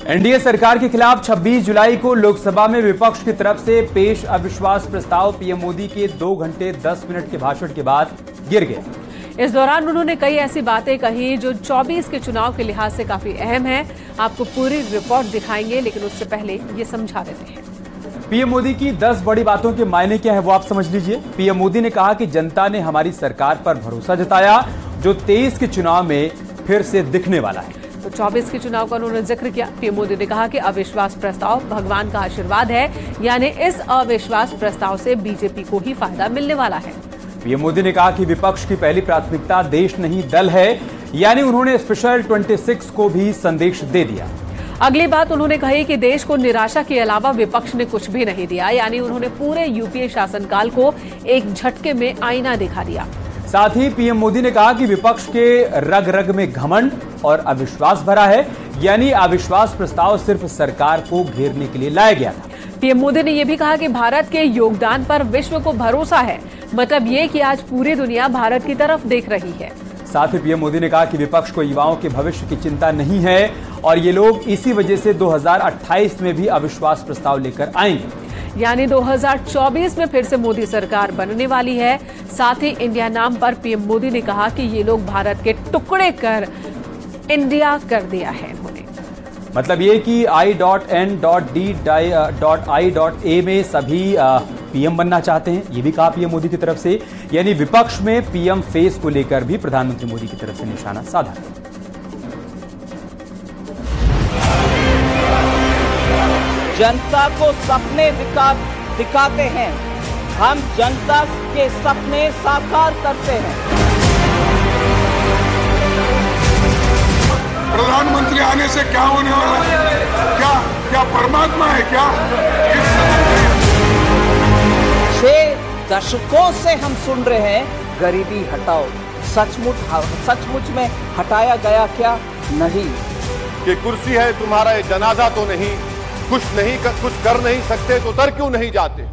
NDA सरकार के खिलाफ 26 जुलाई को लोकसभा में विपक्ष की तरफ से पेश अविश्वास प्रस्ताव पीएम मोदी के 2 घंटे 10 मिनट के भाषण के बाद गिर गया। इस दौरान उन्होंने कई ऐसी बातें कही जो 24 के चुनाव के लिहाज से काफी अहम है। आपको पूरी रिपोर्ट दिखाएंगे, लेकिन उससे पहले ये समझा देते हैं। पीएम मोदी की 10 बड़ी बातों के मायने क्या है वो आप समझ लीजिए। पीएम मोदी ने कहा कि जनता ने हमारी सरकार पर भरोसा जताया, जो 23 के चुनाव में फिर से दिखने वाला है। तो 24 के चुनाव का उन्होंने जिक्र किया। पीएम मोदी ने कहा कि अविश्वास प्रस्ताव भगवान का आशीर्वाद है, यानी इस अविश्वास प्रस्ताव से बीजेपी को ही फायदा मिलने वाला है। पीएम मोदी ने कहा कि विपक्ष की पहली प्राथमिकता देश नहीं दल है, यानी उन्होंने स्पेशल 26 को भी संदेश दे दिया। अगली बात उन्होंने कही कि देश को निराशा के अलावा विपक्ष ने कुछ भी नहीं दिया, यानी उन्होंने पूरे यूपीए शासनकाल को एक झटके में आईना दिखा दिया। साथ ही पीएम मोदी ने कहा कि विपक्ष के रग रग में घमंड और अविश्वास भरा है, यानी अविश्वास प्रस्ताव सिर्फ सरकार को घेरने के लिए लाया गया था। पीएम मोदी ने यह भी कहा कि भारत के योगदान पर विश्व को भरोसा है, मतलब ये कि आज पूरी दुनिया भारत की तरफ देख रही है। साथ ही पीएम मोदी ने कहा कि विपक्ष को युवाओं के भविष्य की चिंता नहीं है और ये लोग इसी वजह से 2028 में भी अविश्वास प्रस्ताव लेकर आएंगे, यानी 2024 में फिर से मोदी सरकार बनने वाली है। साथ ही इंडिया नाम पर पीएम मोदी ने कहा कि ये लोग भारत के टुकड़े कर इंडिया कर दिया है उन्होंने। मतलब ये कि I.N.D.I.A में सभी पीएम बनना चाहते हैं, ये भी कहा पीएम मोदी की तरफ से। यानी विपक्ष में पीएम फेस को लेकर भी प्रधानमंत्री मोदी की तरफ से निशाना साधा। जनता को सपने दिखाते हैं, हम जनता के सपने साकार करते हैं। प्रधानमंत्री आने से क्या होने वाला है? क्या परमात्मा है क्या? 6 दशकों से हम सुन रहे हैं गरीबी हटाओ। सचमुच में हटाया गया क्या? नहीं। कि कुर्सी है तुम्हारा ये जनाजा तो नहीं, कुछ कर नहीं सकते तो उतर क्यों नहीं जाते?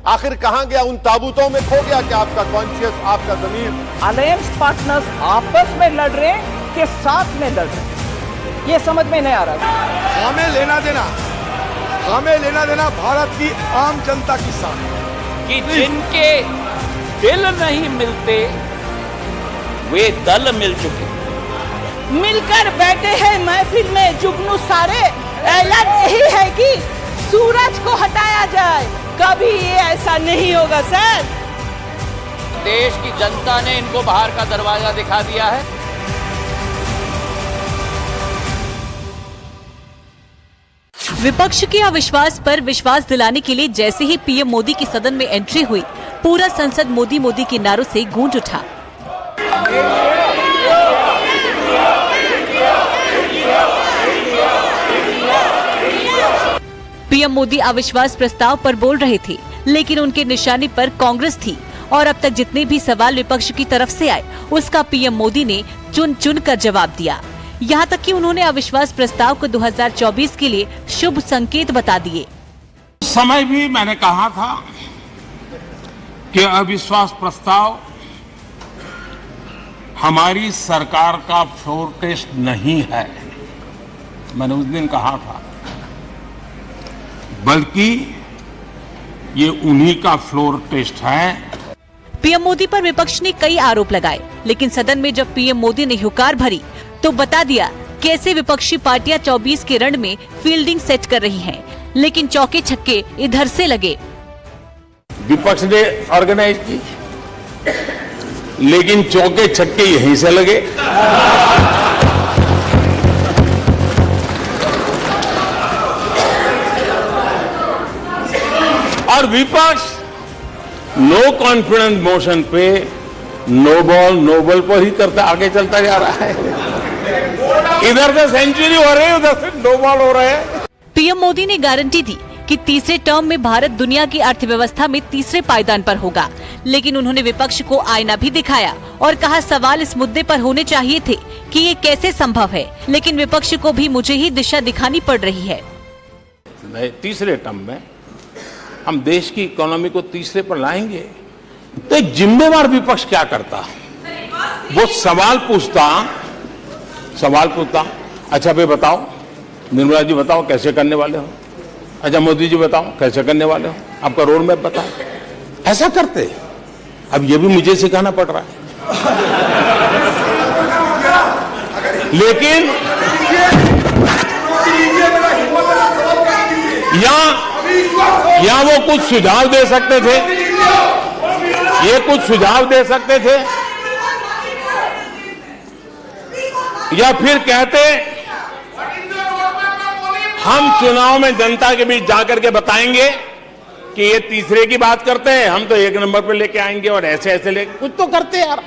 आखिर कहां गया? उन ताबूतों में खो गया क्या आपका कॉन्शियस, आपका ज़मीर? अलायंस पार्टनर्स आपस में लड़ रहे हैं कि साथ में लड़ रहे हैं, ये समझ में नहीं आ रहा। हमें लेना देना भारत की आम जनता के साथ कि जिनके दिल नहीं मिलते वे दल मिल चुके, मिलकर बैठे हैं महफिल में जुगनू सारे। ऐलान यही है कि सूरज को हटाया जाए, कभी ये ऐसा नहीं होगा सर। देश की जनता ने इनको बाहर का दरवाजा दिखा दिया है। विपक्ष के अविश्वास पर विश्वास दिलाने के लिए जैसे ही पीएम मोदी की सदन में एंट्री हुई, पूरा संसद मोदी मोदी के नारों से गूंज उठा। पीएम मोदी अविश्वास प्रस्ताव पर बोल रहे थे, लेकिन उनके निशाने पर कांग्रेस थी और अब तक जितने भी सवाल विपक्ष की तरफ से आए, उसका पीएम मोदी ने चुन चुन कर जवाब दिया। यहाँ तक कि उन्होंने अविश्वास प्रस्ताव को 2024 के लिए शुभ संकेत बता दिए। उस समय भी मैंने कहा था कि अविश्वास प्रस्ताव हमारी सरकार का फ्लोर टेस्ट नहीं है। मैंने उस दिन कहा था, बल्कि ये उन्हीं का फ्लोर टेस्ट है। पीएम मोदी पर विपक्ष ने कई आरोप लगाए, लेकिन सदन में जब पीएम मोदी ने हुंकार भरी तो बता दिया कैसे विपक्षी पार्टियां 24 के रण में फील्डिंग सेट कर रही हैं, लेकिन चौके छक्के इधर से लगे। विपक्ष ने ऑर्गेनाइज की, लेकिन चौके छक्के यहीं से लगे। और विपक्ष नो कॉन्फिडेंस मोशन पे नो बॉल पर ही करता आगे चलता जा रहा है। इधर से सेंचुरी हो रही है, उधर से नो बॉल हो रहे हैं। पीएम मोदी ने गारंटी दी कि तीसरे टर्म में भारत दुनिया की अर्थव्यवस्था में तीसरे पायदान पर होगा, लेकिन उन्होंने विपक्ष को आईना भी दिखाया और कहा सवाल इस मुद्दे पर होने चाहिए थे कि ये कैसे संभव है, लेकिन विपक्ष को भी मुझे ही दिशा दिखानी पड़ रही है। तीसरे टर्म में हम देश की इकोनॉमी को तीसरे पर लाएंगे, तो एक जिम्मेवार विपक्ष क्या करता? वो सवाल पूछता, अच्छा भाई बताओ निर्मला जी बताओ कैसे करने वाले हो? अच्छा मोदी जी बताओ कैसे करने वाले हो? आपका रोड मैप बताओ। ऐसा करते। अब ये भी मुझे सिखाना पड़ रहा है। लेकिन या वो कुछ सुझाव दे सकते थे, ये कुछ सुझाव दे सकते थे, या फिर कहते हम चुनाव में जनता के बीच जाकर के बताएंगे कि ये तीसरे की बात करते हैं, हम तो एक नंबर पे लेके आएंगे और ऐसे ऐसे लेके कुछ तो करते यार।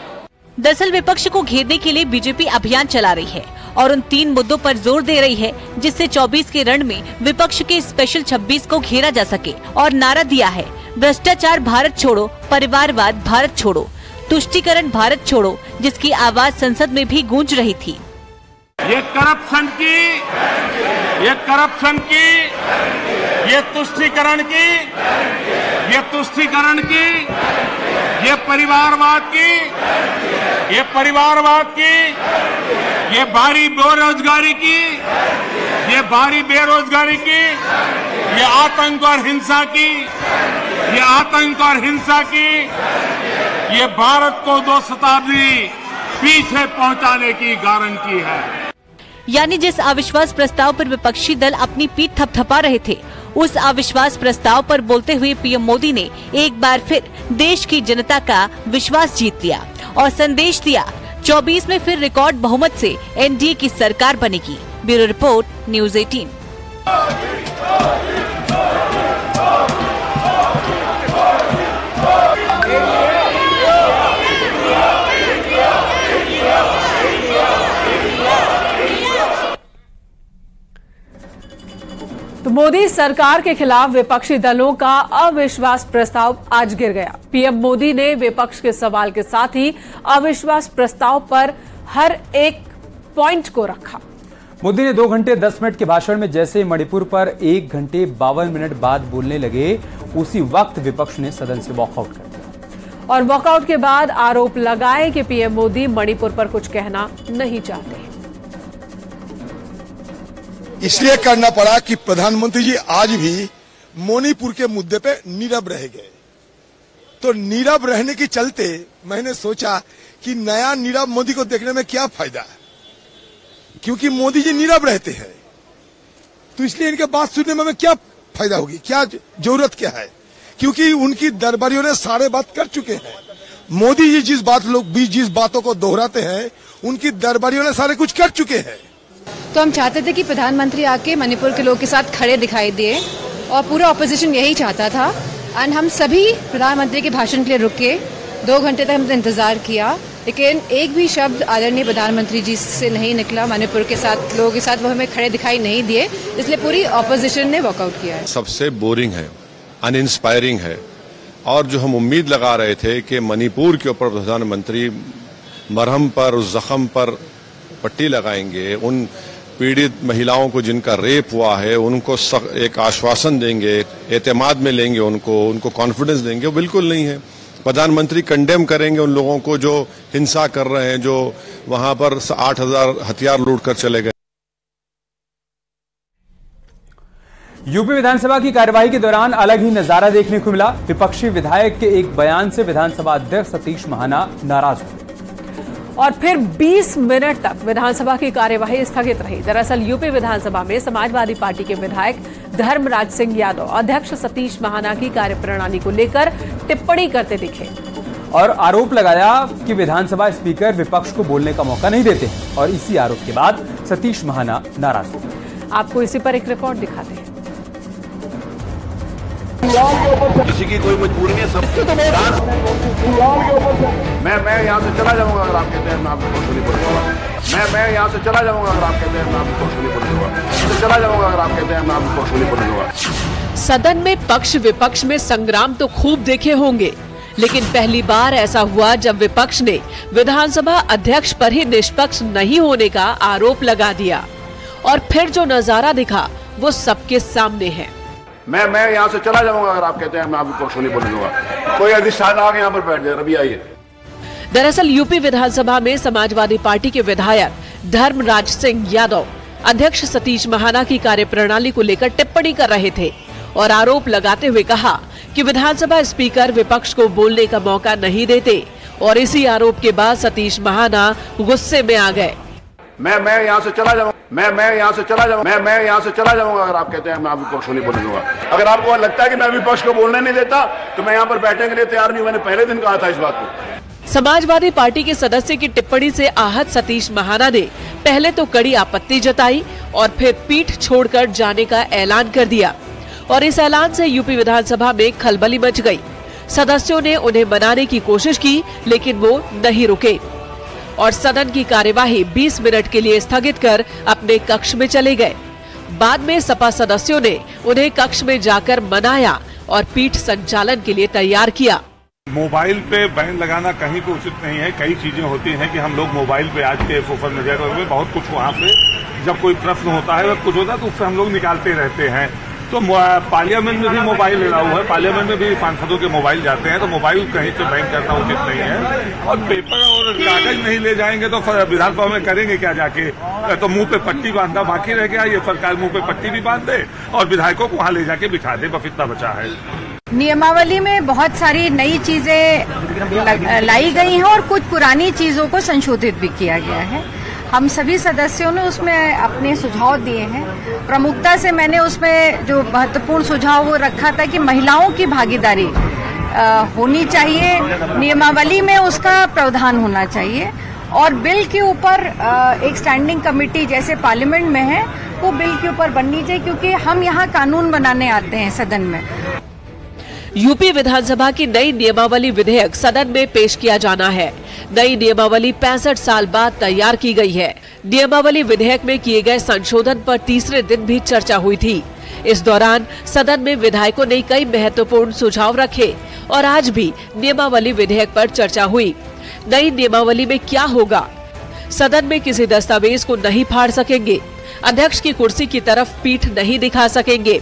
दरअसल विपक्ष को घेरने के लिए बीजेपी अभियान चला रही है और उन 3 मुद्दों पर जोर दे रही है जिससे 24 के रण में विपक्ष के स्पेशल 26 को घेरा जा सके। और नारा दिया है भ्रष्टाचार भारत छोड़ो, परिवारवाद भारत छोड़ो, तुष्टीकरण भारत छोड़ो, जिसकी आवाज संसद में भी गूंज रही थी। ये करप्शन की, ये तुष्टीकरण की, ये परिवारवाद की, ये भारी बेरोजगारी की, ये आतंक और हिंसा की, ये भारत को 2 शताब्दी पीछे पहुंचाने की गारंटी है। यानी जिस अविश्वास प्रस्ताव पर विपक्षी दल अपनी पीठ थपथपा रहे थे, उस अविश्वास प्रस्ताव पर बोलते हुए पीएम मोदी ने एक बार फिर देश की जनता का विश्वास जीत लिया और संदेश दिया 24 में फिर रिकॉर्ड बहुमत से एनडीए की सरकार बनेगी। Bureau report, news 18। तो मोदी सरकार के खिलाफ विपक्षी दलों का अविश्वास प्रस्ताव आज गिर गया। पीएम मोदी ने विपक्ष के सवाल के साथ ही अविश्वास प्रस्ताव पर हर एक पॉइंट को रखा। मोदी ने 2 घंटे 10 मिनट के भाषण में जैसे मणिपुर पर 1 घंटे 52 मिनट बाद बोलने लगे, उसी वक्त विपक्ष ने सदन से वॉकआउट कर दिया और वॉकआउट के बाद आरोप लगाए कि पीएम मोदी मणिपुर पर कुछ कहना नहीं चाहते। इसलिए करना पड़ा कि प्रधानमंत्री जी आज भी मणिपुर के मुद्दे पे नीरव रह गए। तो नीरव रहने के चलते मैंने सोचा कि नया नीरव मोदी को देखने में क्या फायदा है, क्योंकि मोदी जी नीरव रहते हैं, तो इसलिए इनके बात सुनने में क्या फायदा होगी, क्या जरूरत क्या है, क्योंकि उनकी दरबारियों ने सारे बात कर चुके हैं। मोदी जी जिस बातों को दोहराते हैं, उनकी दरबारियों ने सारे कुछ कर चुके हैं। तो हम चाहते थे कि प्रधानमंत्री आके मणिपुर के लोग के साथ खड़े दिखाई दिए और पूरा ऑपोजिशन यही चाहता था। एंड हम सभी प्रधानमंत्री के भाषण के लिए रुके, 2 घंटे तक हमने इंतजार किया, लेकिन एक भी शब्द आदरणीय प्रधानमंत्री जी से नहीं निकला। मणिपुर के साथ लोगों के साथ वो हमें खड़े दिखाई नहीं दिए, इसलिए पूरी ऑपोजिशन ने वॉकआउट किया है। सबसे बोरिंग है, अनइंस्पायरिंग है, और जो हम उम्मीद लगा रहे थे कि मणिपुर के ऊपर प्रधानमंत्री मरहम पर, उस जख्म पर पट्टी लगाएंगे, उन पीड़ित महिलाओं को जिनका रेप हुआ है उनको एक आश्वासन देंगे, एतमाद में लेंगे, उनको कॉन्फिडेंस देंगे, वो बिल्कुल नहीं है। प्रधानमंत्री कंडेम करेंगे उन लोगों को जो हिंसा कर रहे हैं, जो वहां पर 8,000 हथियार लूट कर चले गए। यूपी विधानसभा की कार्यवाही के दौरान अलग ही नजारा देखने को मिला। विपक्षी विधायक के एक बयान से विधानसभा अध्यक्ष सतीश महाना नाराज हुए और फिर 20 मिनट तक विधानसभा की कार्यवाही स्थगित रही। दरअसल यूपी विधानसभा में समाजवादी पार्टी के विधायक धर्मराज सिंह यादव अध्यक्ष सतीश महाना की कार्यप्रणाली को लेकर टिप्पणी करते दिखे और आरोप लगाया कि विधानसभा स्पीकर विपक्ष को बोलने का मौका नहीं देते हैं और इसी आरोप के बाद सतीश महाना नाराज हुए। आपको इसी पर एक रिपोर्ट दिखाते हैं। किसी की कोई मजबूरी नहीं है, सबसे तो मैं यहाँ से चला जाऊंगा अगर आप कहते हैं मैं आपको कुछ नहीं बोलूंगा। मैं यहाँ से चला जाऊंगा अगर आप कहते हैं मैं आपको कुछ नहीं बोलूंगा। चला जाऊंगा अगर आप कहते हैं मैं आपको कुछ नहीं बोलूंगा। सदन में पक्ष विपक्ष में संग्राम तो खूब देखे होंगे, लेकिन पहली बार ऐसा हुआ जब विपक्ष ने विधानसभा अध्यक्ष पर ही निष्पक्ष नहीं होने का आरोप लगा दिया और फिर जो नजारा दिखा वो सबके सामने है। मैं यहाँ से चला जाऊंगा अगर आप कहते हैं मैं आपको कुछ नहीं बोलूंगा। कोई अधिष्ठान आगे यहाँ पर बैठ जाए, अभी आइए। दरअसल यूपी विधानसभा में समाजवादी पार्टी के विधायक धर्मराज सिंह यादव अध्यक्ष सतीश महाना की कार्यप्रणाली को लेकर टिप्पणी कर रहे थे और आरोप लगाते हुए कहा कि विधानसभा स्पीकर विपक्ष को बोलने का मौका नहीं देते और इसी आरोप के बाद सतीश महाना गुस्से में आ गए। मैं यहाँ से चला जाऊँ, मैं यहाँ से चला जाऊँ, मैं यहाँ से चला जाऊंगा अगर आप कहते हैं मैं विपक्ष को नहीं बोलने दूंगा। अगर आपको लगता है कि मैं विपक्ष को बोलने नहीं देता तो मैं यहाँ पर बैठने के लिए तैयार नहीं हूँ। मैंने पहले दिन कहा था इस बात को। समाजवादी पार्टी के सदस्य की टिप्पणी से आहत सतीश महाना ने पहले तो कड़ी आपत्ति जताई और फिर पीठ छोड़कर जाने का ऐलान कर दिया और इस ऐलान से यूपी विधानसभा में खलबली मच गई। सदस्यों ने उन्हें मनाने की कोशिश की लेकिन वो नहीं रुके और सदन की कार्यवाही 20 मिनट के लिए स्थगित कर अपने कक्ष में चले गए। बाद में सपा सदस्यों ने उन्हें कक्ष में जाकर मनाया और पीठ संचालन के लिए तैयार किया। मोबाइल पे बैन लगाना कहीं पे उचित नहीं है। कई चीजें होती हैं कि हम लोग मोबाइल पे आज के सोशल मीडिया में बहुत कुछ वहाँ पे जब कोई प्रश्न होता है कुछ होता है तो उससे हम लोग निकालते रहते हैं। तो पार्लियामेंट में भी मोबाइल अलाउ है, पार्लियामेंट में भी सांसदों के मोबाइल जाते हैं तो मोबाइल कहीं से बैन करना उचित नहीं है। और पेपर और कागज नहीं ले जाएंगे तो विधानसभा में करेंगे क्या जाके? तो मुंह पे पट्टी बांधना बाकी रह गया। ये सरकार मुंह पे पट्टी भी बांध दे और विधायकों को वहाँ ले जाके बिठा दे, बस इतना बचा है। नियमावली में बहुत सारी नई चीजें लाई गई हैं और कुछ पुरानी चीजों को संशोधित भी किया गया है। हम सभी सदस्यों ने उसमें अपने सुझाव दिए हैं। प्रमुखता से मैंने उसमें जो महत्वपूर्ण सुझाव वो रखा था कि महिलाओं की भागीदारी होनी चाहिए, नियमावली में उसका प्रावधान होना चाहिए और बिल के ऊपर एक स्टैंडिंग कमेटी जैसे पार्लियामेंट में है वो बिल के ऊपर बननी चाहिए क्योंकि हम यहाँ कानून बनाने आते हैं सदन में। यूपी विधानसभा की नई नियमावली विधेयक सदन में पेश किया जाना है। नई नियमावली 65 साल बाद तैयार की गई है। नियमावली विधेयक में किए गए संशोधन पर तीसरे दिन भी चर्चा हुई थी। इस दौरान सदन में विधायकों ने कई महत्वपूर्ण सुझाव रखे और आज भी नियमावली विधेयक पर चर्चा हुई। नई नियमावली में क्या होगा? सदन में किसी दस्तावेज को नहीं फाड़ सकेंगे, अध्यक्ष की कुर्सी की तरफ पीठ नहीं दिखा सकेंगे,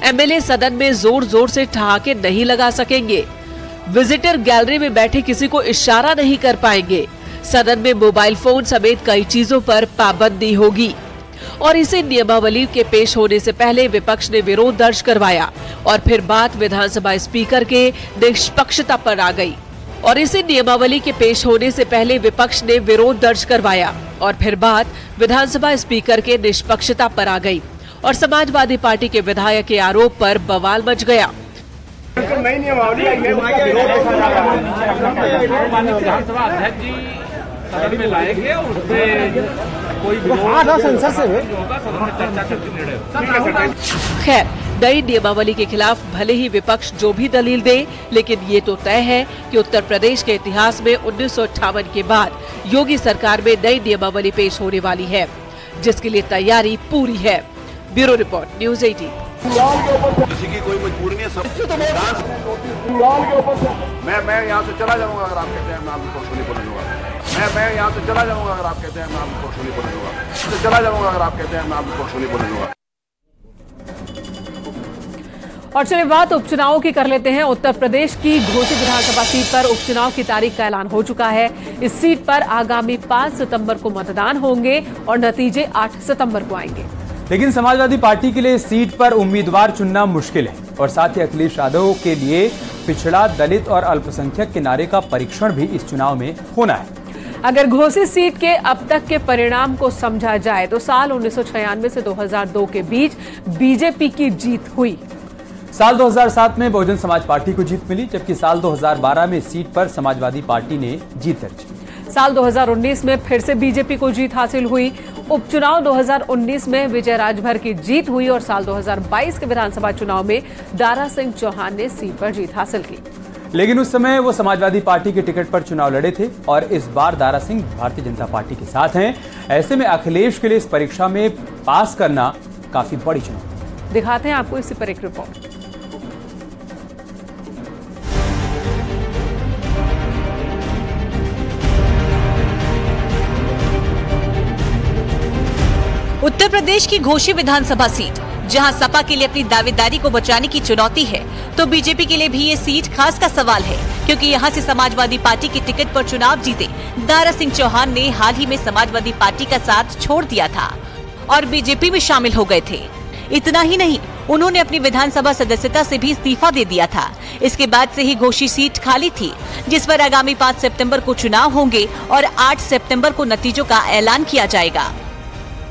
एमएलए सदन में जोर जोर से ठहाके नहीं लगा सकेंगे, विजिटर गैलरी में बैठे किसी को इशारा नहीं कर पाएंगे, सदन में मोबाइल फोन समेत कई चीजों पर पाबंदी होगी। और इसी नियमावली के पेश होने से पहले विपक्ष ने विरोध दर्ज करवाया और फिर बात विधानसभा स्पीकर के निष्पक्षता पर आ गई। और इसी नियमावली के पेश होने से पहले विपक्ष ने विरोध दर्ज करवाया और फिर बात विधानसभा स्पीकर के निष्पक्षता पर आ गई और समाजवादी पार्टी के विधायक के आरोप पर बवाल मच गया। नई नियमावली आई है विधानसभा अध्यक्ष जी सदन में लाएंगे और उससे कोई खैर, नई नियमावली के खिलाफ भले ही विपक्ष जो भी दलील दे, लेकिन ये तो तय है कि उत्तर प्रदेश के इतिहास में 1958 के बाद योगी सरकार में नई नियमावली पेश होने वाली है, जिसके लिए तैयारी पूरी है। Bureau report, news 18। किसी की कोई मजबूरी नहीं है। मैं यहाँ से चला जाऊंगा अगर आप कहते हैं मैं विपक्ष को नहीं बोलने दूंगा। मैं यहाँ से चला जाऊंगा अगर आप कहते हैं मैं विपक्ष को नहीं बोलने दूंगा। चला जाऊंगा अगर आप कहते हैं मैं विपक्ष को नहीं बोलने दूंगा। और चलिए बात उपचुनावों की कर लेते हैं। उत्तर प्रदेश की घोसी विधानसभा सीट पर उपचुनाव की तारीख का ऐलान हो चुका है। इस सीट पर आगामी 5 सितंबर को मतदान होंगे और नतीजे 8 सितंबर को आएंगे। लेकिन समाजवादी पार्टी के लिए सीट पर उम्मीदवार चुनना मुश्किल है और साथ ही अखिलेश यादव के लिए पिछड़ा, दलित और अल्पसंख्यक के नारे का परीक्षण भी इस चुनाव में होना है। अगर घोसी सीट के अब तक के परिणाम को समझा जाए तो साल 1996 से 2002 के बीच बीजेपी की जीत हुई। साल 2007 में बहुजन समाज पार्टी को जीत मिली, जबकि साल 2012 में सीट पर समाजवादी पार्टी ने जीत दर्ज की। साल 2019 में फिर से बीजेपी को जीत हासिल हुई। उपचुनाव 2019 में विजय राजभर की जीत हुई और साल 2022 के विधानसभा चुनाव में दारा सिंह चौहान ने सीट पर जीत हासिल की। लेकिन उस समय वो समाजवादी पार्टी के टिकट पर चुनाव लड़े थे और इस बार दारा सिंह भारतीय जनता पार्टी के साथ हैं। ऐसे में अखिलेश के लिए इस परीक्षा में पास करना काफी बड़ी चुनौती। दिखाते हैं आपको इसी पर एक रिपोर्ट। उत्तर प्रदेश की घोसी विधानसभा सीट, जहां सपा के लिए अपनी दावेदारी को बचाने की चुनौती है, तो बीजेपी के लिए भी ये सीट खास का सवाल है, क्योंकि यहां से समाजवादी पार्टी के टिकट पर चुनाव जीते दारा सिंह चौहान ने हाल ही में समाजवादी पार्टी का साथ छोड़ दिया था और बीजेपी में शामिल हो गए थे। इतना ही नहीं, उन्होंने अपनी विधानसभा सदस्यता से भी इस्तीफा दे दिया था। इसके बाद से ही घोसी सीट खाली थी, जिस पर आगामी 5 सितंबर को चुनाव होंगे और 8 सितंबर को नतीजों का ऐलान किया जाएगा।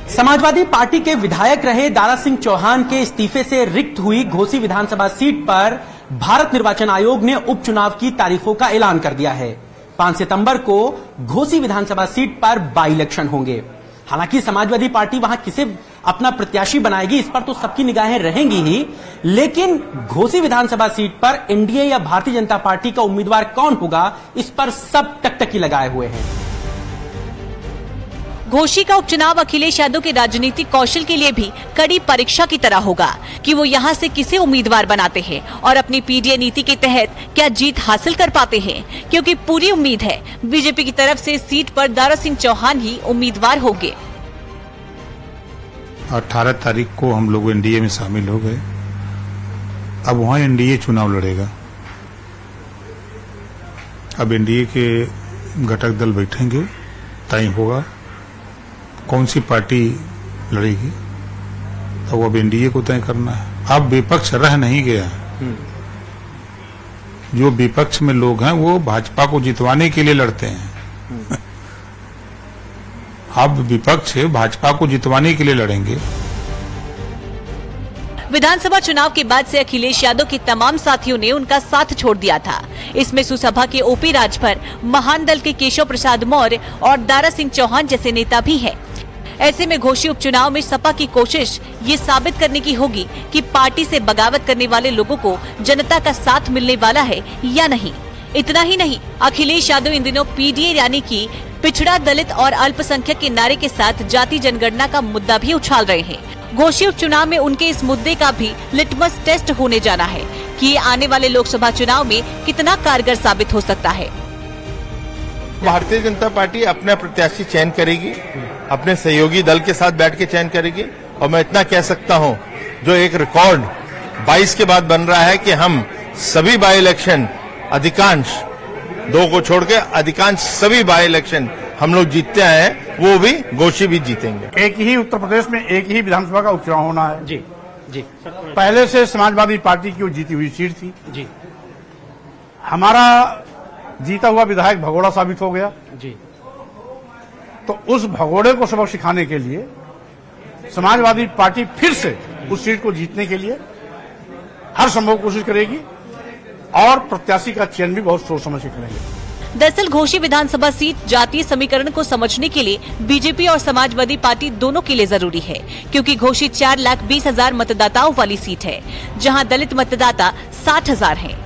समाजवादी पार्टी के विधायक रहे दारा सिंह चौहान के इस्तीफे से रिक्त हुई घोसी विधानसभा सीट पर भारत निर्वाचन आयोग ने उपचुनाव की तारीखों का ऐलान कर दिया है। 5 सितंबर को घोसी विधानसभा सीट पर बाई इलेक्शन होंगे। हालांकि समाजवादी पार्टी वहां किसे अपना प्रत्याशी बनाएगी, इस पर तो सबकी निगाहें रहेंगी ही, लेकिन घोसी विधानसभा सीट पर एनडीए या भारतीय जनता पार्टी का उम्मीदवार कौन होगा, इस पर सब टकटकी लगाए हुए हैं। घोसी का उपचुनाव अखिलेश यादव के राजनीतिक कौशल के लिए भी कड़ी परीक्षा की तरह होगा कि वो यहां से किसे उम्मीदवार बनाते हैं और अपनी पीडीए नीति के तहत क्या जीत हासिल कर पाते हैं, क्योंकि पूरी उम्मीद है बीजेपी की तरफ से सीट पर दारा सिंह चौहान ही उम्मीदवार होंगे। 18 तारीख को हम लोग एनडीए में शामिल हो गए। अब वहां एनडीए चुनाव लड़ेगा। अब एनडीए के घटक दल बैठेंगे, तय होगा कौन सी पार्टी लड़ेगी, तो अब एनडीए को तय करना है। अब विपक्ष रह नहीं गया। जो विपक्ष में लोग हैं वो भाजपा को जितवाने के लिए लड़ते हैं। अब विपक्ष भाजपा को जितवाने के लिए लड़ेंगे। विधानसभा चुनाव के बाद से अखिलेश यादव के तमाम साथियों ने उनका साथ छोड़ दिया था। इसमें सुसभा के ओपी राजभर, महान दल के केशव प्रसाद मौर्य और दारा सिंह चौहान जैसे नेता भी हैं। ऐसे में घोसी उपचुनाव में सपा की कोशिश ये साबित करने की होगी कि पार्टी से बगावत करने वाले लोगों को जनता का साथ मिलने वाला है या नहीं। इतना ही नहीं, अखिलेश यादव इन दिनों पीडीए यानी कि पिछड़ा, दलित और अल्पसंख्यक के नारे के साथ जाति जनगणना का मुद्दा भी उछाल रहे हैं। घोसी उपचुनाव में उनके इस मुद्दे का भी लिटमस टेस्ट होने जाना है कि ये आने वाले लोकसभा चुनाव में कितना कारगर साबित हो सकता है। भारतीय जनता पार्टी अपना प्रत्याशी चयन करेगी, अपने सहयोगी दल के साथ बैठ के चयन करेगी। और मैं इतना कह सकता हूं, जो एक रिकॉर्ड 22 के बाद बन रहा है कि हम सभी बाई इलेक्शन, अधिकांश 2 को छोड़ के अधिकांश सभी बाई इलेक्शन हम लोग जीतते आए हैं, वो भी घोसी भी जीतेंगे। एक ही उत्तर प्रदेश में एक ही विधानसभा का उपचुनाव होना है। जी जी, पहले से समाजवादी पार्टी की वो जीती हुई सीट थी। जी, हमारा जीता हुआ विधायक भगोड़ा साबित हो गया। जी, तो उस भगोड़े को सबक सिखाने के लिए समाजवादी पार्टी फिर से उस सीट को जीतने के लिए हर संभव कोशिश करेगी और प्रत्याशी का चयन भी बहुत सोच समझ के करेंगे। दरअसल घोसी विधानसभा सीट जातीय समीकरण को समझने के लिए बीजेपी और समाजवादी पार्टी दोनों के लिए जरूरी है, क्योंकि घोसी 4,20,000 मतदाताओं वाली सीट है, जहां दलित मतदाता 60,000 हैं,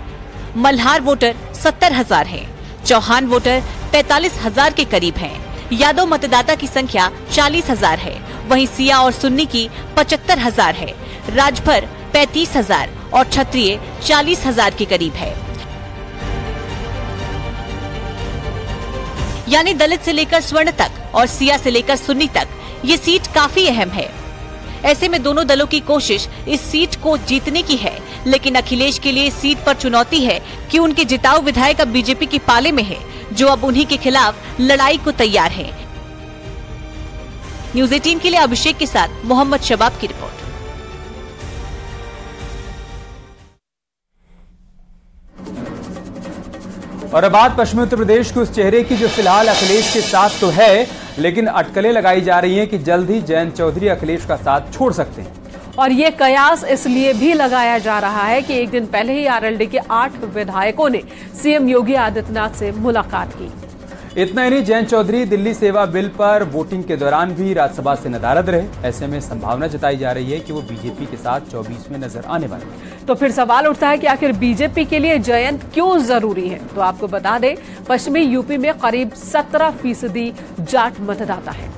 मल्हार वोटर 70,000 हैं, चौहान वोटर 45,000 के करीब हैं, यादव मतदाता की संख्या 40,000 है, वहीं सिया और सुन्नी की 75,000 है, राजभर 35,000 और क्षत्रिय 40,000 के करीब है। यानी दलित से लेकर स्वर्ण तक और सिया से लेकर सुन्नी तक ये सीट काफी अहम है। ऐसे में दोनों दलों की कोशिश इस सीट को जीतने की है, लेकिन अखिलेश के लिए इस सीट पर चुनौती है कि उनके जिताऊ विधायक अब बीजेपी के पाले में है, जो अब उन्हीं के खिलाफ लड़ाई को तैयार है। न्यूज़ 18 के लिए अभिषेक के साथ मोहम्मद शबाब की रिपोर्ट। और अब बात पश्चिमी उत्तर प्रदेश के उस चेहरे की जो फिलहाल अखिलेश के साथ तो है, लेकिन अटकलें लगाई जा रही हैं कि जल्द ही जयंत चौधरी अखिलेश का साथ छोड़ सकते हैं। और ये कयास इसलिए भी लगाया जा रहा है कि एक दिन पहले ही आरएलडी के 8 विधायकों ने सीएम योगी आदित्यनाथ से मुलाकात की। इतना ही नहीं, जयंत चौधरी दिल्ली सेवा बिल पर वोटिंग के दौरान भी राज्यसभा से नदारद रहे। ऐसे में संभावना जताई जा रही है कि वो बीजेपी के साथ 24 में नजर आने वाले हैं। तो फिर सवाल उठता है कि आखिर बीजेपी के लिए जयंत क्यों जरूरी है। तो आपको बता दें, पश्चिमी यूपी में करीब 17% जाट मतदाता है,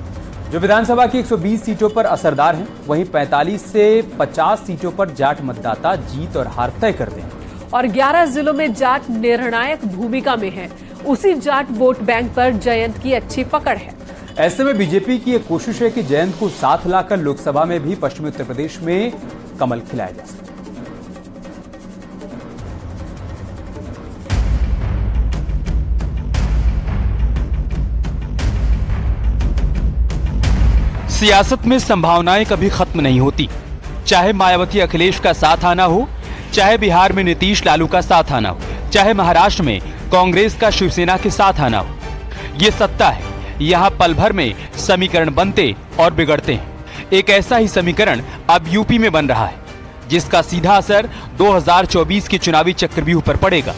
जो विधानसभा की 120 सीटों पर असरदार हैं। वहीं 45 से 50 सीटों पर जाट मतदाता जीत और हार तय करते हैं। और 11 जिलों में जाट निर्णायक भूमिका में है। उसी जाट वोट बैंक पर जयंत की अच्छी पकड़ है। ऐसे में बीजेपी की एक कोशिश है कि जयंत को साथ लाकर लोकसभा में भी पश्चिमी उत्तर प्रदेश में कमल खिलाया जा सके। सियासत में संभावनाएं कभी खत्म नहीं होती, चाहे मायावती अखिलेश का साथ आना हो, चाहे बिहार में नीतीश लालू का साथ आना हो, चाहे महाराष्ट्र में कांग्रेस का शिवसेना के साथ आना हो। ये सत्ता है, यहाँ पल भर में समीकरण बनते और बिगड़ते हैं। एक ऐसा ही समीकरण अब यूपी में बन रहा है, जिसका सीधा असर 2024 के चुनावी चक्रव्यूह पर पड़ेगा।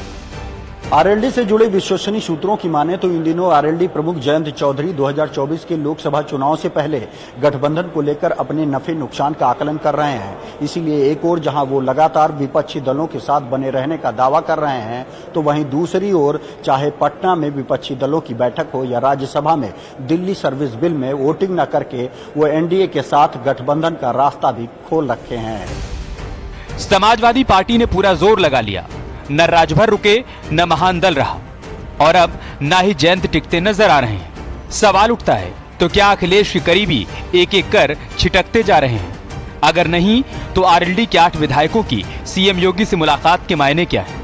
आरएलडी से जुड़े विश्वसनीय सूत्रों की माने तो इन दिनों आरएलडी प्रमुख जयंत चौधरी 2024 के लोकसभा चुनाव से पहले गठबंधन को लेकर अपने नफे नुकसान का आकलन कर रहे हैं। इसीलिए एक ओर जहां वो लगातार विपक्षी दलों के साथ बने रहने का दावा कर रहे हैं, तो वहीं दूसरी ओर चाहे पटना में विपक्षी दलों की बैठक हो या राज्यसभा में दिल्ली सर्विस बिल में वोटिंग न करके वो एनडीए के साथ गठबंधन का रास्ता भी खोल रखे हैं। समाजवादी पार्टी ने पूरा जोर लगा लिया, न राजभर रुके न महान दल रहा, और अब न ही जयंत टिकते नजर आ रहे हैं। सवाल उठता है, तो क्या अखिलेश के करीबी एक एक कर छिटकते जा रहे हैं? अगर नहीं, तो आरएलडी के 8 विधायकों की सीएम योगी से मुलाकात के मायने क्या है?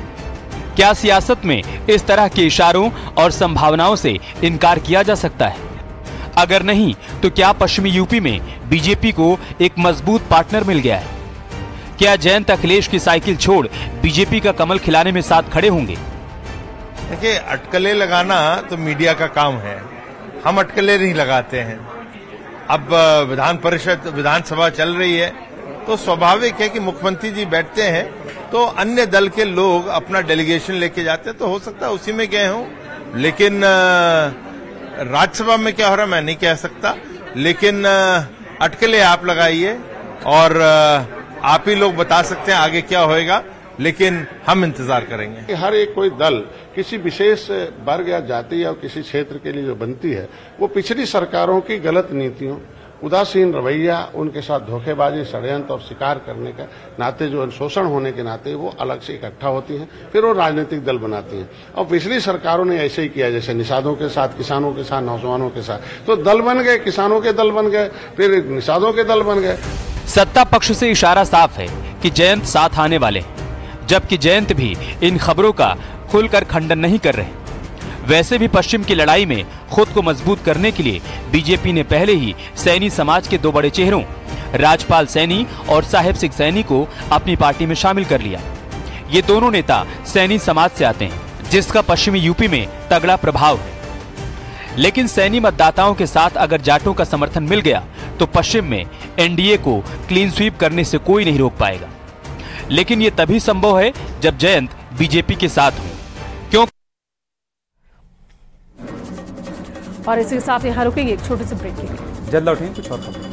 क्या सियासत में इस तरह के इशारों और संभावनाओं से इनकार किया जा सकता है? अगर नहीं, तो क्या पश्चिमी यूपी में बीजेपी को एक मजबूत पार्टनर मिल गया है? क्या जयंत अखिलेश की साइकिल छोड़ बीजेपी का कमल खिलाने में साथ खड़े होंगे? देखिए, अटकलें लगाना तो मीडिया का काम है, हम अटकलें नहीं लगाते हैं। अब विधानसभा चल रही है, तो स्वाभाविक है कि मुख्यमंत्री जी बैठते हैं तो अन्य दल के लोग अपना डेलीगेशन लेके जाते हैं, तो हो सकता है उसी में गए हों। लेकिन राज्यसभा में क्या हो रहा है मैं नहीं कह सकता, लेकिन अटकलें आप लगाइए और आप ही लोग बता सकते हैं आगे क्या होएगा, लेकिन हम इंतजार करेंगे। हर एक कोई दल किसी विशेष वर्ग या जाति या किसी क्षेत्र के लिए जो बनती है, वो पिछली सरकारों की गलत नीतियों, उदासीन रवैया, उनके साथ धोखेबाजी, षड्यंत्र और शिकार करने के नाते, जो शोषण होने के नाते वो अलग से इकट्ठा होती हैं, फिर वो राजनीतिक दल बनाती हैं। और पिछली सरकारों ने ऐसे ही किया, जैसे निषादों के साथ, किसानों के साथ, नौजवानों के साथ, तो दल बन गए, किसानों के दल बन गए, फिर निषादों के दल बन गए। सत्ता पक्ष से इशारा साफ है कि जयंत साथ आने वाले हैं, जबकि जयंत भी इन खबरों का खुलकर खंडन नहीं कर रहे। वैसे भी पश्चिम की लड़ाई में खुद को मजबूत करने के लिए बीजेपी ने पहले ही सैनी समाज के 2 बड़े चेहरों राजपाल सैनी और साहेब सिंह सैनी को अपनी पार्टी में शामिल कर लिया। ये दोनों नेता सैनी समाज से आते हैं, जिसका पश्चिमी यूपी में तगड़ा प्रभाव है। लेकिन सैनी मतदाताओं के साथ अगर जाटों का समर्थन मिल गया, तो पश्चिम में एनडीए को क्लीन स्वीप करने से कोई नहीं रोक पाएगा। लेकिन ये तभी संभव है जब जयंत बीजेपी के साथ हो। क्यों? और इसी के साथ यहाँ रुकेंगे एक छोटे से ब्रेक के लिए। जल्द लौटेंगे कुछ और खबर।